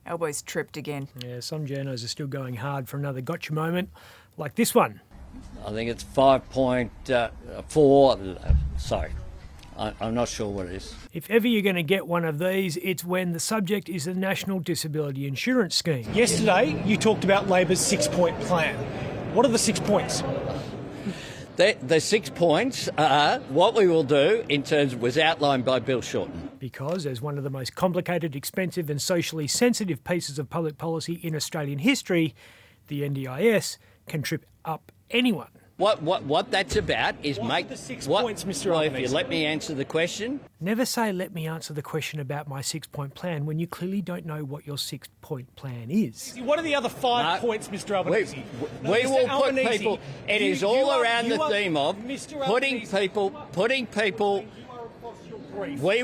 Albo's tripped again. Yeah, some journos are still going hard for another gotcha moment, like this one. I think it's 5.4. Sorry, I'm not sure what it is. If ever you're going to get one of these, it's when the subject is the National Disability Insurance Scheme. Yesterday, you talked about Labor's 6-point plan. What are the 6 points? The 6 points are what we will do in terms was outlined by Bill Shorten. Because as one of the most complicated, expensive and socially sensitive pieces of public policy in Australian history, the NDIS can trip up anyone. What that's about is What are the 6 points, Mr. Well, if Albanese? you let me answer the question. Never say, let me answer the question about my 6-point plan when you clearly don't know what your 6-point plan is. What are the other 5 No, points, Mr. Albanese? We Mr. will put Albanese, people. It is you all are- around you the are- theme of Mr. putting people.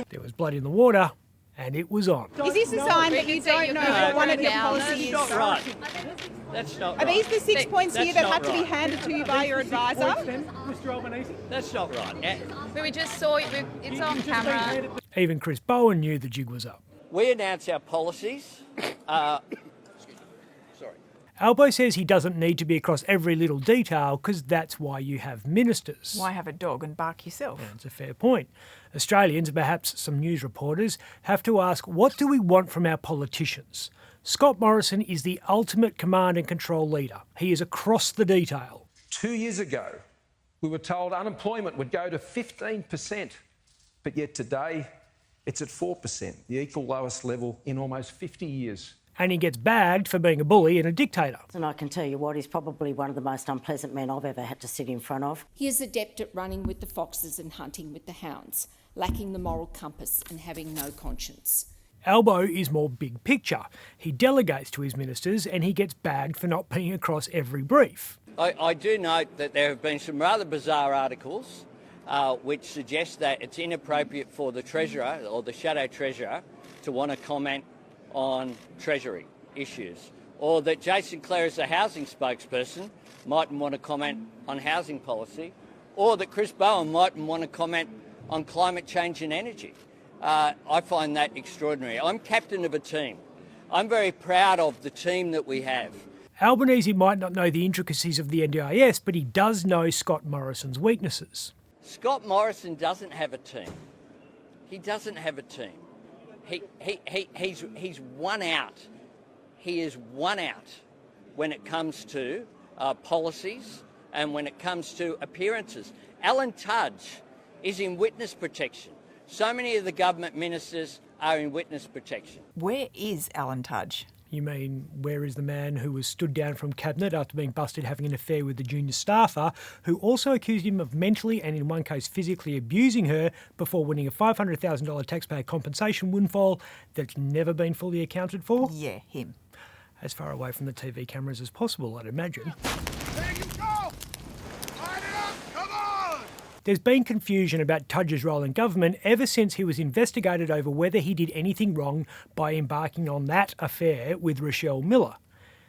There was blood in the water, and it was on. Is this a sign that you don't know what one of your policies is? That's not right. That's not Are right. these the 6 points here that That's had to not be right. handed to you by your advisor? Mr. Albanese? That's not right. We just saw it. It's on camera. Even Chris Bowen knew the jig was up. We announce our policies. Albo says he doesn't need to be across every little detail because that's why you have ministers. Why have a dog and bark yourself? That's a fair point. Australians, perhaps some news reporters, have to ask, what do we want from our politicians? Scott Morrison is the ultimate command and control leader. He is across the detail. 2 years ago, we were told unemployment would go to 15%, but yet today it's at 4%, the equal lowest level in almost 50 years. And he gets bagged for being a bully and a dictator. And I can tell you what, he's probably one of the most unpleasant men I've ever had to sit in front of. He is adept at running with the foxes and hunting with the hounds, lacking the moral compass and having no conscience. Albo is more big picture. He delegates to his ministers and he gets bagged for not being across every brief. I do note that there have been some rather bizarre articles which suggest that it's inappropriate for the Treasurer or the Shadow Treasurer to want to comment on Treasury issues, or that Jason Clare, as a housing spokesperson, mightn't want to comment on housing policy, or that Chris Bowen mightn't want to comment on climate change and energy. I find that extraordinary. I'm captain of a team. I'm very proud of the team that we have. Albanese might not know the intricacies of the NDIS, but he does know Scott Morrison's weaknesses. Scott Morrison doesn't have a team. He doesn't have a team. He's one out. He is one out when it comes to policies and when it comes to appearances. Alan Tudge is in witness protection. So many of the government ministers are in witness protection. Where is Alan Tudge? You mean, where is the man who was stood down from cabinet after being busted having an affair with the junior staffer, who also accused him of mentally and in one case physically abusing her before winning a $500,000 taxpayer compensation windfall that's never been fully accounted for? Yeah, him. As far away from the TV cameras as possible, I'd imagine. There you go! Line it up! Come on! There's been confusion about Tudge's role in government ever since he was investigated over whether he did anything wrong by embarking on that affair with Rochelle Miller.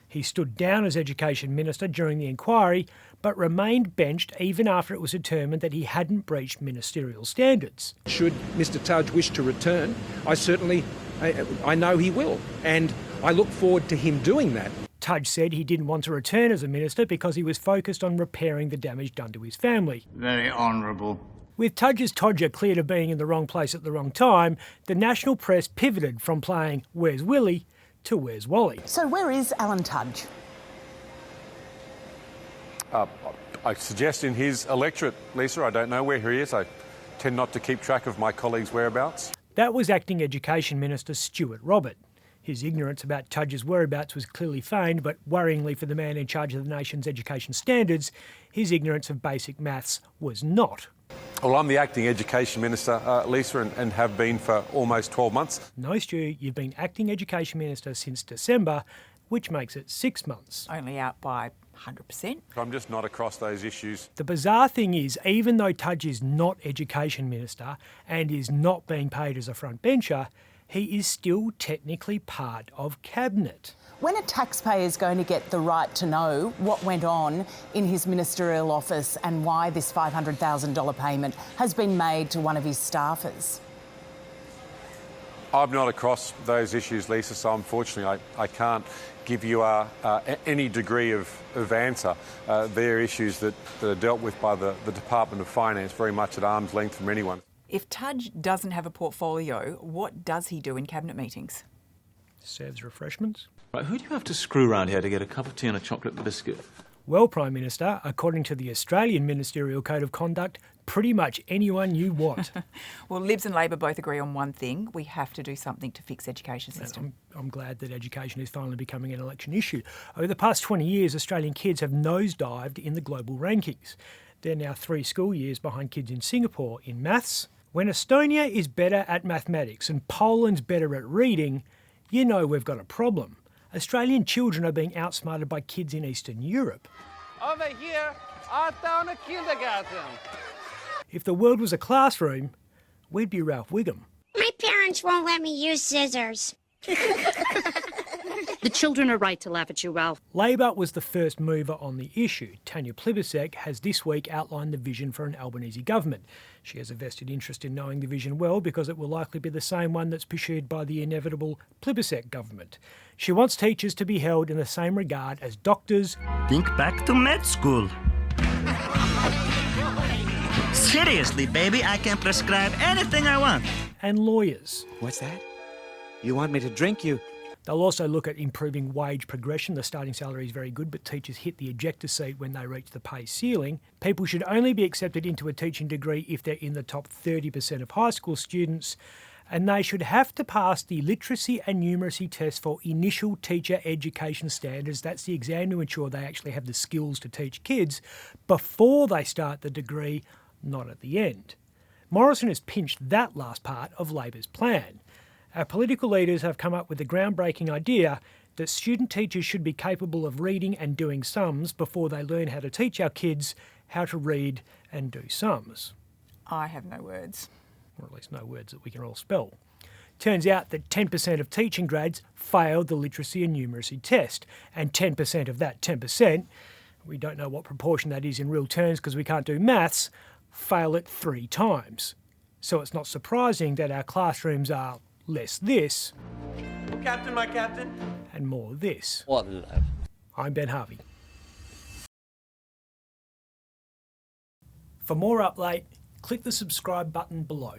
He stood down as Education Minister during the inquiry, but remained benched even after it was determined that he hadn't breached ministerial standards. Should Mr Tudge wish to return, I know he will, and I look forward to him doing that. Tudge said he didn't want to return as a minister because he was focused on repairing the damage done to his family. Very honourable. With Tudge's Todger cleared of being in the wrong place at the wrong time, the national press pivoted from playing Where's Willie to Where's Wally. So where is Alan Tudge? I suggest in his electorate, Lisa. I don't know where he is. I tend not to keep track of my colleagues' whereabouts. That was Acting Education Minister Stuart Robert. His ignorance about Tudge's whereabouts was clearly feigned, but worryingly for the man in charge of the nation's education standards, his ignorance of basic maths was not. Well, I'm the Acting Education Minister, Lisa, and have been for almost 12 months. No, Stu, you've been Acting Education Minister since December, which makes it 6 months. Only out by 100%. I'm just not across those issues. The bizarre thing is, even though Tudge is not Education Minister and is not being paid as a front bencher, he is still technically part of Cabinet. When a taxpayer is going to get the right to know what went on in his ministerial office and why this $500,000 payment has been made to one of his staffers? I'm not across those issues, Lisa, so unfortunately I can't give you any degree of answer. They're issues that are dealt with by the Department of Finance, very much at arm's length from anyone. If Tudge doesn't have a portfolio, what does he do in cabinet meetings? Serves refreshments. Right, who do you have to screw around here to get a cup of tea and a chocolate biscuit? Well, Prime Minister, according to the Australian Ministerial Code of Conduct, pretty much anyone you want. Well, Libs and Labor both agree on one thing: we have to do something to fix education system. I'm glad that education is finally becoming an election issue. Over the past 20 years, Australian kids have nosedived in the global rankings. They're now 3 school years behind kids in Singapore in maths. When Estonia is better at mathematics and Poland's better at reading, you know we've got a problem. Australian children are being outsmarted by kids in Eastern Europe. Over here, art down a kindergarten. If the world was a classroom, we'd be Ralph Wiggum. My parents won't let me use scissors. The children are right to laugh at you, Ralph. Labor was the first mover on the issue. Tanya Plibersek has this week outlined the vision for an Albanese government. She has a vested interest in knowing the vision well because it will likely be the same one that's pursued by the inevitable Plibersek government. She wants teachers to be held in the same regard as doctors. Think back to med school. Seriously, baby, I can prescribe anything I want. And lawyers. What's that? You want me to drink you? They'll also look at improving wage progression. The starting salary is very good, but teachers hit the ejector seat when they reach the pay ceiling. People should only be accepted into a teaching degree if they're in the top 30% of high school students, and they should have to pass the literacy and numeracy test for initial teacher education standards. That's the exam to ensure they actually have the skills to teach kids before they start the degree, not at the end. Morrison has pinched that last part of Labor's plan. Our political leaders have come up with the groundbreaking idea that student teachers should be capable of reading and doing sums before they learn how to teach our kids how to read and do sums. I have no words. Or at least no words that we can all spell. Turns out that 10% of teaching grads failed the literacy and numeracy test, and 10% of that 10%, we don't know what proportion that is in real terms because we can't do maths, fail it 3 times. So it's not surprising that our classrooms are less this. Captain, my captain. And more this. What love? I'm Ben Harvey. For more Up Late, click the subscribe button below.